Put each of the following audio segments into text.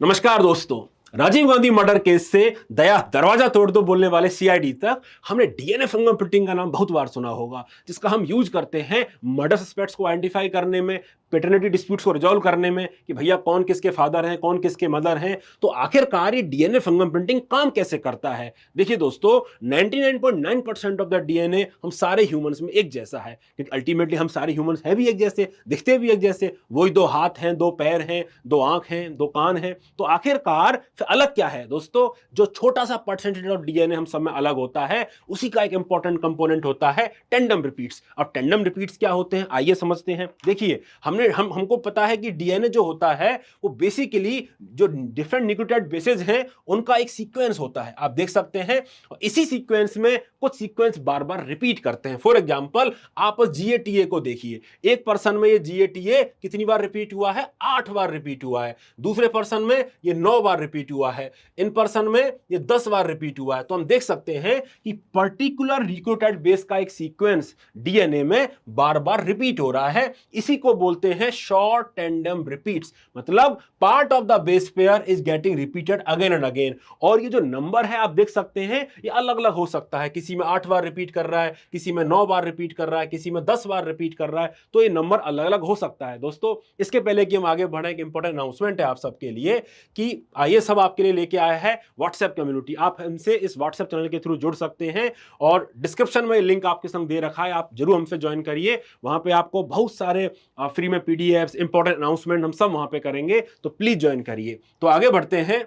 नमस्कार दोस्तों। Rajiv Gandhi murder case से दया दरवाजा तोड़ दो बोलने वाले सीआईडी तक हमने डीएनए फिंगरप्रिंटिंग का नाम बहुत बार सुना होगा, जिसका हम यूज करते हैं मर्डर सस्पेक्ट्स को आइडेंटिफाई करने में, पेटर्निटी डिस्प्यूट्स को रिजॉल्व करने में कि भैया कौन किसके फादर हैं, कौन किसके मदर हैं। तो आखिरकार ये डीएनए फिंगरप्रिंटिंग काम कैसे करता है? देखिए दोस्तों, 99.9% ऑफ द डीएनए हम सारे ह्यूमंस में एक जैसा है, क्योंकि अल्टीमेटली हम सारे ह्यूमंस हैं भी एक जैसे, दिखते भी एक जैसे, वही दो हाथ हैं, दो पैर हैं, दो आंख हैं, दो कान हैं। तो आखिरकार फिर अलग क्या है दोस्तों? जो छोटा सा परसेंटेज ऑफ डीएनए हम सब में अलग होता है, उसी का एक इंपॉर्टेंट कंपोनेंट होता है टेंडम रिपीट्स। अब टेंडम रिपीट्स क्या होते हैं, आइए समझते हैं। देखिए, हमको पता है कि डीएनए जो होता है वो बेसिकली जो डिफरेंट न्यूक्लियोटाइड बेसेस हैं उनका एक सीक्वेंस होता है, आप देख सकते हैं। और इसी सीक्वेंस में कुछ सीक्वेंस बार बार रिपीट करते हैं। फॉर एग्जांपल, आप जीएटीए को देखिए, एक पर्सन में ये जीएटीए कितनी बार रिपीट हुआ है? 8 बार रिपीट हुआ है। दूसरे पर्सन में ये 9 बार रिपीट हुआ है। इन पर्सन में ये 10 बार रिपीट हुआ है। तो हम देख सकते हैं कि पर्टिकुलर न्यूक्लियोटाइड बेस का एक सीक्वेंस डीएनए में बार बार रिपीट हो रहा है। इसी को बोलते हैं शॉर्ट टेंडम रिपीट्स, मतलब part of the base pair is getting repeated again and again. और ये जो नंबर है आप देख सकते हैं, ये अलग अलग हो सकता है। किसी में 8 बार रिपीट कर रहा है, किसी में 9 बार रिपीट कर रहा है, किसी में 10 बार रिपीट कर रहा है। तो ये नंबर अलग अलग हो सकता है दोस्तों। इसके पहले कि हम आगे बढ़े, एक इंपॉर्टेंट अनाउंसमेंट है आप सबके लिए कि आइए सब आपके लिए लेके आया है व्हाट्सएप कम्युनिटी। आप हमसे इस व्हाट्सएप चैनल के थ्रू जुड़ सकते हैं और डिस्क्रिप्शन में लिंक आपके संग दे रखा है, आप जरूर हमसे ज्वाइन करिए। वहां पे आपको बहुत सारे फ्री में पीडीएफ्स, इंपॉर्टेंट अनाउंसमेंट हम सब वहां पे करेंगे, तो प्लीज ज्वाइन करिए। तो आगे बढ़ते हैं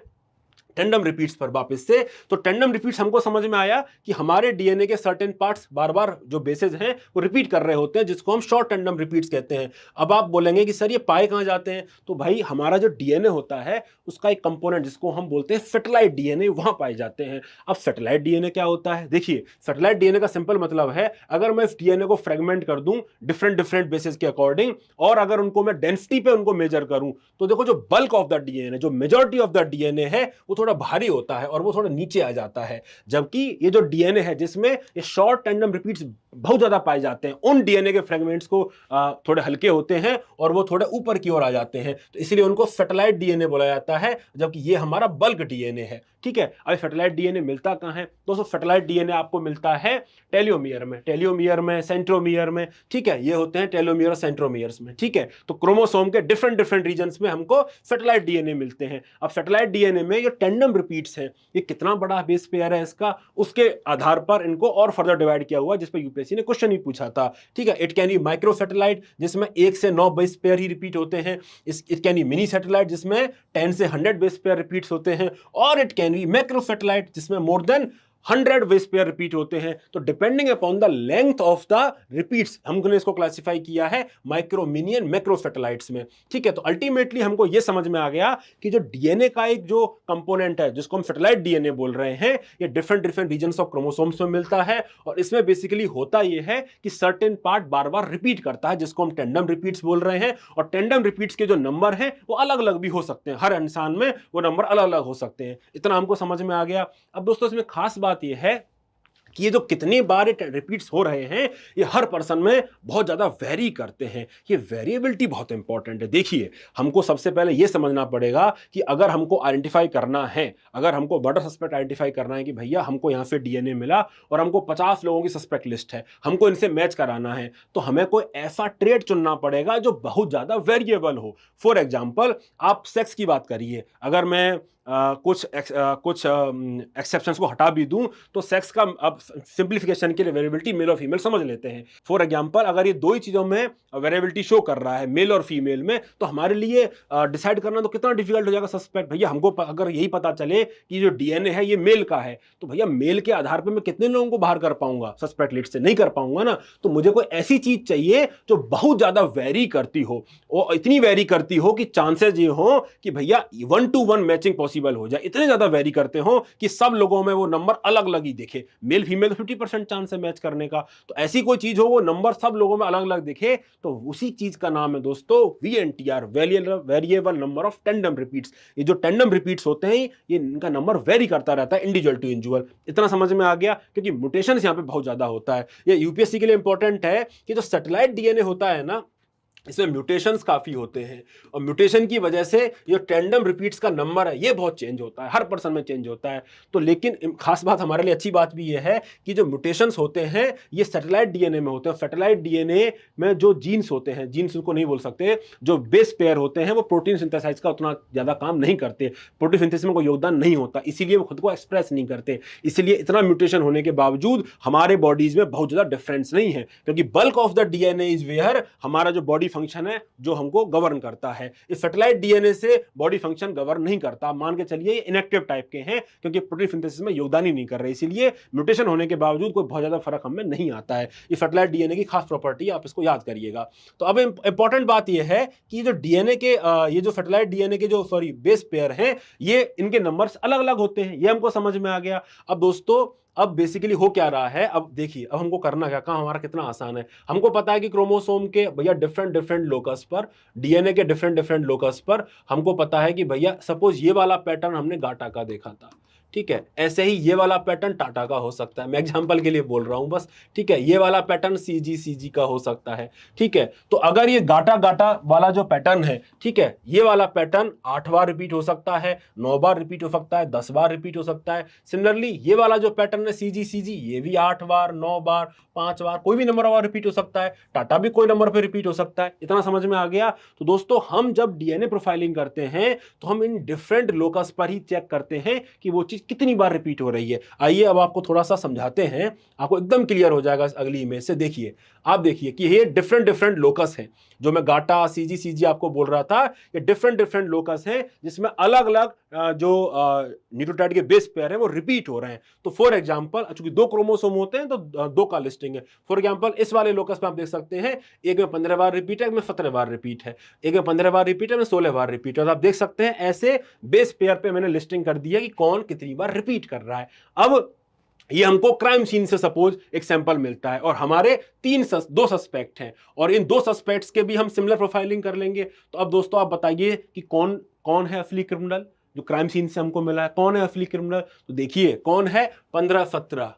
टेंडम रिपीट्स पर वापस से। तो टेंडम रिपीट्स हमको समझ में आया कि हमारे डीएनए के सर्टेन पार्ट्स बार बार जो बेसेस हैं वो रिपीट कर रहे होते हैं, जिसको हम शॉर्ट टेंडम रिपीट्स कहते हैं। अब आप बोलेंगे कि सर ये पाए कहां जाते हैं? तो भाई, हमारा जो डीएनए होता है उसका एक कंपोनेंट जिसको हम बोलते हैं सैटेलाइट डीएनए, वहां पाए जाते हैं। अब सैटेलाइट डीएनए क्या होता है? देखिए, सैटेलाइट डीएनए का सिंपल मतलब है, अगर मैं इस डीएनए को फ्रेगमेंट कर दूं डिफरेंट डिफरेंट बेसिस के अकॉर्डिंग, और अगर उनको मैं डेंसिटी पे उनको मेजर करूं, तो देखो जो बल्क ऑफ द डीएनए, जो मेजॉरिटी ऑफ द डीएनए है, वो थोड़ा भारी होता है और वो थोड़ा नीचे आ जाता है। जबकि ये जो डीएनए है जिसमें ये शॉर्ट टेंडम रिपीट्स बहुत ज्यादा पाए जाते हैं, उन डीएनए के फ्रेगमेंट्स को थोड़े हल्के होते हैं और वो थोड़े ऊपर की ओर आ जाते हैं, तो इसलिए उनको सैटेलाइट डीएनए बोला जाता है। जबकि ये हमारा बल्क डीएनए है, ठीक है। अब सैटेलाइट डीएनए मिलता कहां है दोस्तों? सैटेलाइट डीएनए आपको मिलता है टेलोमियर में, टेलोमियर में, सेंट्रोमियर में, ठीक है। ये होते हैं टेलोमियर और सेंट्रोमियर्स में, ठीक है। तो क्रोमोसोम के डिफरेंट डिफरेंट रीजन्स में हमको सैटेलाइट डीएनए मिलते हैं। अब सैटेलाइट डीएनए में ये टेंडम रिपीट्स हैं, ये कितना बड़ा बेस पेयर है इसका, उसके आधार पर इनको और फर्दर डिवाइड किया हुआ, जिसपे यूपीएससी ने क्वेश्चन ही पूछा था, ठीक है। It can B micro satellite जिसमें 1 से 9 बेस पेयर ही रिपीट होते हैं। It can B mini satellite जिसमें 10 से 100 बेस पेयर रिपीट्स होते हैं। और it can be macro satellite जिसमें more than 100 base pair repeat होते हैं। तो depending upon the length of the repeats हमने इसको क्लासिफाई किया है micro, mini and macro satellites में, ठीक है। तो अल्टीमेटली हमको यह समझ में आ गया कि जो डीएनए का एक जो कंपोनेंट है जिसको हम सैटेलाइट डीएनए बोल रहे हैं, ये different different reasons of chromosomes में मिलता है। और इसमें बेसिकली होता यह है कि सर्टेन पार्ट बार बार रिपीट करता है, जिसको हम टेंडम रिपीट्स बोल रहे हैं। और टेंडम रिपीट्स के जो नंबर हैं वो अलग अलग भी हो सकते हैं, हर इंसान में वो नंबर अलग अलग हो सकते हैं। इतना हमको समझ में आ गया। अब दोस्तों, इसमें खास बात यह है कि ये जो कितनी बार रिपीट्स हो रहे हैं, ये हर पर्सन में बहुत ज्यादा वेरी करते हैं। ये वेरिएबिलिटी बहुत इंपॉर्टेंट है। देखिए, हमको सबसे पहले ये समझना पड़ेगा कि अगर हमको आइडेंटिफाई करना है, अगर हमको मर्डर सस्पेक्ट आइडेंटिफाई करना है कि भैया हमको यहां से डीएनए मिला और हमको 50 लोगों की सस्पेक्ट लिस्ट है, हमको इनसे मैच कराना है, तो हमें कोई ऐसा ट्रेड चुनना पड़ेगा जो बहुत ज्यादा वेरिएबल हो। फॉर एग्जाम्पल, आप सेक्स की बात करिए, अगर मैं कुछ एक्सेप्शंस को हटा भी दूं, तो सेक्स का अब सिंप्लीफिकेशन के लिए वेरिएबिलिटी मेल और फीमेल समझ लेते हैं। फॉर एग्जांपल, अगर ये दो ही चीजों में वेरिएबिलिटी शो कर रहा है, मेल और फीमेल में, तो हमारे लिए डिसाइड करना तो कितना डिफिकल्ट हो जाएगा सस्पेक्ट। भैया हमको अगर यही पता चले कि जो डीएनए है ये मेल का है, तो भैया मेल के आधार पर मैं कितने लोगों को बाहर कर पाऊंगा सस्पेक्ट लिस्ट से? नहीं कर पाऊंगा ना। तो मुझे कोई ऐसी चीज चाहिए जो बहुत ज्यादा वेरी करती हो, और इतनी वेरी करती हो कि चांसेस ये हो कि भैया 1 to 1 मैचिंग पॉसिबल हो जाए। इतने ज्यादा वेरी करते हो कि सब लोगों में वो नंबर अलग अलग ही दिखे। मेल फीमेल 50% चांस है मैच करने का, तो ऐसी कोई चीज हो वो नंबर सब लोगों में अलग अलग दिखे, तो उसी चीज का नाम है दोस्तों VNTR, variable number of tandem repeats. ये जो टेंडम रिपीट्स होते हैं, ये इनका नंबर वेरी करता रहता है इंडिविजुअल टू इंडिविजुअल। इतना समझ में आ गया, क्योंकि म्यूटेशन यहां पे बहुत ज्यादा होता है। ये यूपीएससी के लिए इंपॉर्टेंट है कि जो सैटेलाइट डीएनए होता है ना, इसमें म्यूटेशंस काफी होते हैं और म्यूटेशन की वजह से ये टैंडम रिपीट्स का नंबर है ये बहुत चेंज होता है, हर पर्सन में चेंज होता है। तो लेकिन खास बात हमारे लिए अच्छी बात भी ये है कि जो म्यूटेशंस होते हैं ये सैटेलाइट डीएनए में होते हैं। सैटेलाइट डीएनए में जो जीन्स होते हैं, जीन्स उनको नहीं बोल सकते, जो बेस पेयर होते हैं वो प्रोटीन सिंथेसाइज का उतना ज्यादा काम नहीं करते, प्रोटीन सिंथेसिस में कोई योगदान नहीं होता, इसीलिए वो खुद को एक्सप्रेस नहीं करते। इसलिए इतना म्यूटेशन होने के बावजूद हमारे बॉडीज में बहुत ज्यादा डिफरेंस नहीं है, क्योंकि bulk of the DNA is where हमारा जो बॉडी फंक्शन है जो हमको गवर्न करता है। इस सैटेलाइट डीएनए से बॉडी फंक्शन गवर्न नहीं करता, मान के चलिए ये इनएक्टिव टाइप के हैं क्योंकि प्रोटीन सिंथेसिस में योगदान ही नहीं कर रहे, इसीलिए म्यूटेशन होने के बावजूद कोई बहुत ज्यादा फर्क हमें नहीं आता है। ये सैटेलाइट डीएनए की खास प्रॉपर्टी है, आप इसको याद करिएगा। तो अब इंपॉर्टेंट बात यह है कि जो डीएनए के ये जो सैटेलाइट डीएनए के जो सॉरी बेस पेयर हैं ये इनके नंबर्स अलग अलग होते हैं, ये हमको समझ में आ गया। अब दोस्तों अब बेसिकली हो क्या रहा है, अब देखिए अब हमको करना क्या, काम हमारा कितना आसान है। हमको पता है कि क्रोमोसोम के भैया डिफरेंट डिफरेंट लोकस पर, डीएनए के डिफरेंट डिफरेंट लोकस पर हमको पता है कि भैया सपोज ये वाला पैटर्न हमने गाटा का देखा था, ठीक है, ऐसे ही ये वाला पैटर्न टाटा का हो सकता है, मैं एग्जांपल के लिए बोल रहा हूं बस, ठीक है, ये वाला पैटर्न सीजी का हो सकता है, ठीक है। तो अगर ये गाटा गाटा वाला जो पैटर्न है, ठीक है, ये वाला पैटर्न 8 बार रिपीट हो सकता है, 9 बार रिपीट हो सकता है, 10 बार रिपीट हो सकता है। सिमिलरली ये वाला जो पैटर्न है सीजी ये भी 8 बार, 9 बार, 5 बार, कोई भी नंबर और रिपीट हो सकता है, टाटा भी कोई नंबर पे रिपीट हो सकता है। इतना समझ में आ गया। तो दोस्तों हम जब डीएनए प्रोफाइलिंग करते हैं तो हम इन डिफरेंट लोकस पर ही चेक करते हैं कि वो चीज कितनी बार रिपीट हो रही है। आइए अब आपको थोड़ा सा समझाते हैं, आपको एकदम क्लियर हो जाएगा अगली इमेज से। देखिए, आप देखिए कि ये डिफरेंट डिफरेंट लोकस हैं, जो मैं गाटा सीजी आपको बोल रहा था, ये डिफरेंट डिफरेंट लोकस हैं जिसमें अलग अलग जो न्यूक्लियोटाइड के बेस पेयर है वो रिपीट हो रहे हैं। तो फॉर एग्जांपल चूंकि 2 क्रोमोसोम होते हैं तो 2 का लिस्टिंग है। फॉर एग्जांपल इस वाले लोकस में आप देख सकते हैं एक में 15 बार रिपीट है, एक में 17 बार रिपीट है, एक में 15 बार रिपीट है, में 16 बार रिपीट है। तो आप देख सकते हैं ऐसे बेस पेयर पे मैंने लिस्टिंग कर दी है कि कौन कितनी बार रिपीट कर रहा है। अब ये हमको क्राइम सीन से सपोज एक सैंपल मिलता है और हमारे 2 सस्पेक्ट हैं और इन 2 सस्पेक्ट्स के भी हम सिमिलर प्रोफाइलिंग कर लेंगे। तो अब दोस्तों आप बताइए कि कौन कौन है असली क्रिमिनल, जो क्राइम सीन से हमको मिला है, कौन है असली क्रिमिनल। तो देखिए कौन है, 15-17,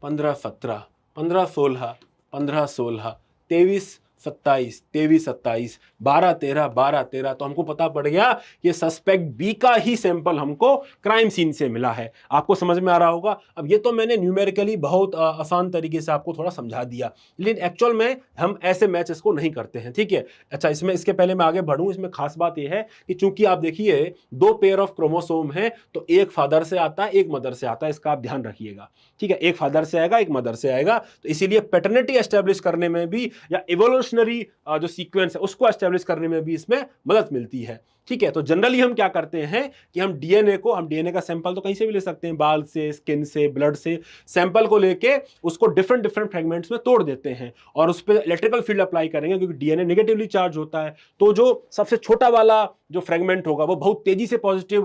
15-17, 15-16, 15-16, 23-27, 23-27, 12-13, 12-13। तो हमको पता पड़ गया ये सस्पेक्ट बी का ही सैंपल हमको क्राइम सीन से मिला है। आपको समझ में आ रहा होगा। अब ये तो मैंने न्यूमेरिकली बहुत आसान तरीके से आपको थोड़ा समझा दिया, लेकिन एक्चुअल में हम ऐसे मैचेस को नहीं करते हैं, ठीक है। अच्छा, इसमें इसके पहले मैं आगे बढ़ूं, इसमें खास बात यह है कि चूंकि आप देखिए 2 पेयर ऑफ क्रोमोसोम है तो एक फादर से आता है एक मदर से आता है, इसका आप ध्यान रखिएगा, ठीक है। एक फादर से आएगा एक मदर से आएगा, तो इसीलिए पैटर्निटी एस्टेब्लिश करने में भी या इवोल्यूशनरी जो सीक्वेंस है उसको एस्टेब्लिश करने में भी इसमें मदद मिलती है, ठीक है। तो जनरली हम क्या करते हैं कि हम डीएनए का सैंपल तो कहीं से भी ले सकते हैं, बाल से, स्किन से, ब्लड से, सैंपल को लेके उसको डिफरेंट डिफरेंट फ्रेगमेंट्स में तोड़ देते हैं और उस पर इलेक्ट्रिकल फील्ड अप्लाई करेंगे क्योंकि डीएनए नेगेटिवली चार्ज होता है। तो जो सबसे छोटा वाला जो फ्रेगमेंट होगा वो बहुत तेजी से पॉजिटिव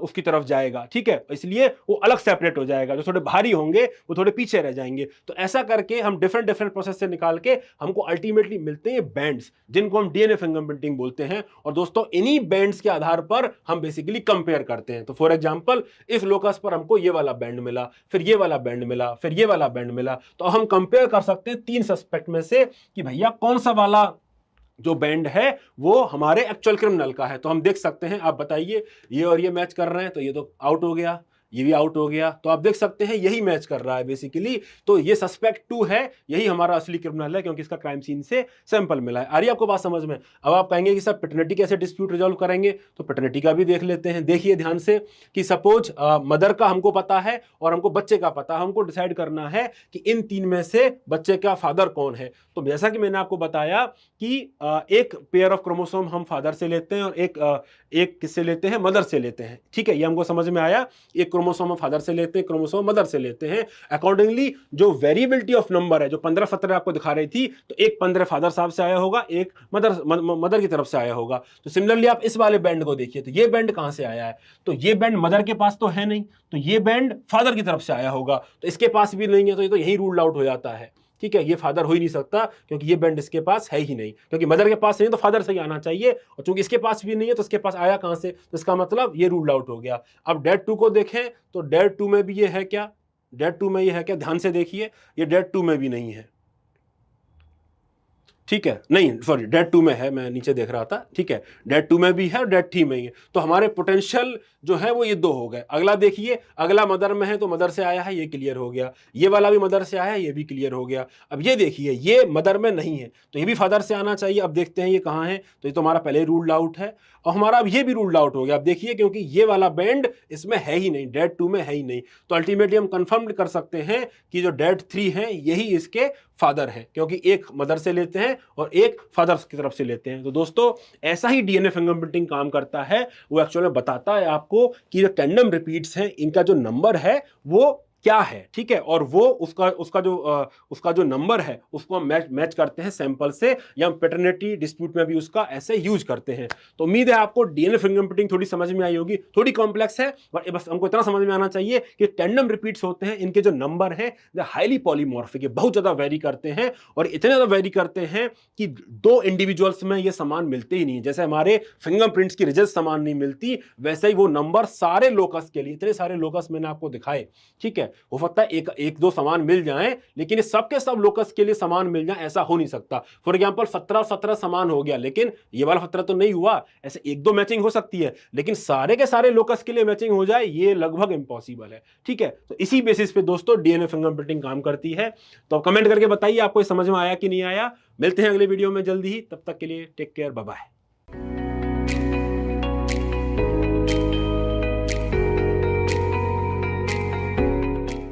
उसकी तरफ जाएगा, ठीक है, इसलिए वो अलग सेपरेट हो जाएगा। जो थोड़े भारी होंगे वो थोड़े पीछे रह जाएंगे। तो ऐसा करके हम डिफरेंट डिफरेंट प्रोसेस से निकाल के हमको अल्टीमेटली मिलते हैं बैंड्स, जिनको हम डीएनए फिंगरप्रिंटिंग बोलते हैं। और दोस्तों इन्हीं बैंड्स के आधार पर हम बेसिकली कंपेयर करते हैं। तो फॉर एग्जांपल इस लोकस पर हमको ये वाला बैंड मिला, फिर ये वाला बैंड मिला, फिर ये वाला बैंड मिला, तो हम कंपेयर कर सकते हैं 3 सस्पेक्ट में से कि भैया कौन सा वाला जो बैंड है वो हमारे एक्चुअल क्रिमिनल का है। तो हम देख सकते हैं, आप बताइए ये और ये मैच कर रहे हैं, तो ये तो आउट हो गया, ये भी आउट हो गया। तो आप देख सकते हैं यही मैच कर रहा है बेसिकली। तो ये सस्पेक्ट 2 है, यही हमारा असली क्रिमिनल है क्योंकि इसका क्राइम सीन से सैंपल मिला है। आ रही है आपको बात समझ में। अब आप कहेंगे कि सर पैटर्निटी कैसे डिस्प्यूट रिजॉल्व करेंगे, तो पैटर्निटी का भी देख लेते हैं। देखिए ध्यान से कि सपोज मदर का हमको पता है और हमको बच्चे का पता है, हमको डिसाइड करना है कि इन 3 में से बच्चे का फादर कौन है। तो जैसा कि मैंने आपको बताया कि एक पेयर ऑफ क्रोमोसोम हम फादर से लेते हैं और एक किससे लेते हैं, मदर से लेते हैं, ठीक है, ये हमको समझ में आया। एक क्रोमोसोम फादर से लेते हैं, क्रोमोसोम मदर से लेते हैं। अकॉर्डिंगली जो वेरिएबिलिटी ऑफ नंबर है, जो 15-17 आपको दिखा रही थी, तो एक 15 फादर साहब से आया होगा, एक मदर की तरफ से आया होगा। तो सिमिलरली आप इस वाले बैंड को देखिए, तो ये बैंड कहां से आया है, तो ये बैंड मदर के पास तो है नहीं, तो ये बैंड फादर की तरफ से आया होगा, तो इसके पास भी नहीं है, तो ये तो यही रूल्ड आउट हो जाता है, ठीक है। ये फादर हो ही नहीं सकता क्योंकि ये बैंड इसके पास है ही नहीं, क्योंकि मदर के पास नहीं तो फादर से ही आना चाहिए, और चूंकि इसके पास भी नहीं है तो इसके पास आया कहां से, तो इसका मतलब ये रूल आउट हो गया। अब डेड 2 को देखें तो डेड 2 में भी ये है क्या, डेड 2 में ये है क्या, ध्यान से देखिए, ये डेड 2 में भी नहीं है, ठीक है, नहीं सॉरी डेट 2 में है, मैं नीचे देख रहा था, ठीक है, डेट 2 में भी है और डेट 3 में ही है, तो हमारे पोटेंशियल जो है वो ये दो हो गए। अगला देखिए, अगला मदर में है तो मदर से आया है, ये क्लियर हो गया, ये वाला भी मदर से आया है, ये भी क्लियर हो गया। अब ये देखिए, ये मदर में नहीं है तो ये भी फादर से आना चाहिए। अब देखते हैं ये कहाँ है, तो ये तो हमारा पहले रूल्ड आउट है और हमारा अब ये भी रूल्ड आउट हो गया। अब देखिए, क्योंकि ये वाला बैंड इसमें है ही नहीं, डेट 2 में है ही नहीं, तो अल्टीमेटली हम कंफर्म कर सकते हैं कि जो डेट 3 है यही इसके फादर है, क्योंकि एक मदर से लेते हैं और एक फादर की तरफ से लेते हैं। तो दोस्तों ऐसा ही डीएनए फिंगरप्रिंटिंग काम करता है, वो एक्चुअली बताता है आपको कि जो टैंडम रिपीट्स हैं इनका जो नंबर है वो क्या है, ठीक है, और वो उसका जो नंबर है उसको हम मैच करते हैं सैंपल से, या हम पैटर्निटी डिस्प्यूट में भी उसका ऐसे यूज करते हैं। तो उम्मीद है आपको डीएनए फिंगरप्रिंटिंग थोड़ी समझ में आई होगी, थोड़ी कॉम्प्लेक्स है बट बस हमको इतना समझ में आना चाहिए कि टैंडम रिपीट्स होते हैं, इनके जो नंबर है हाईली पॉलीमॉर्फिक है, बहुत ज्यादा वेरी करते हैं और इतने ज्यादा वेरी करते हैं कि दो इंडिविजुअल्स में ये समान मिलते ही नहीं। जैसे हमारे फिंगरप्रिंट्स की रिजल्ट समान नहीं मिलती, वैसे ही वो नंबर सारे लोकस के लिए, इतने सारे लोकस मैंने आपको दिखाए, ठीक है, हो सकता है एक दो समान मिल जाएं, लेकिन ये सबके सब लोकस के लिए समान मिल जाए ऐसा हो नहीं सकता। फॉर एग्जांपल 17 समान हो गया, लेकिन ये वाला 17 तो नहीं हुआ, ऐसे एक दो मैचिंग हो सकती है, लेकिन सारे के सारे लोकस के लिए मैचिंग हो जाए ये लगभग इंपॉसिबल है, ठीक है। तो इसी बेसिस पे दोस्तों डीएनए फिंगरप्रिंटिंग काम करती है। तो कमेंट करके बताइए आपको समझ में आया कि नहीं आया। मिलते हैं अगले वीडियो में जल्दी ही, तब तक के लिए टेक केयर, बाय बाय।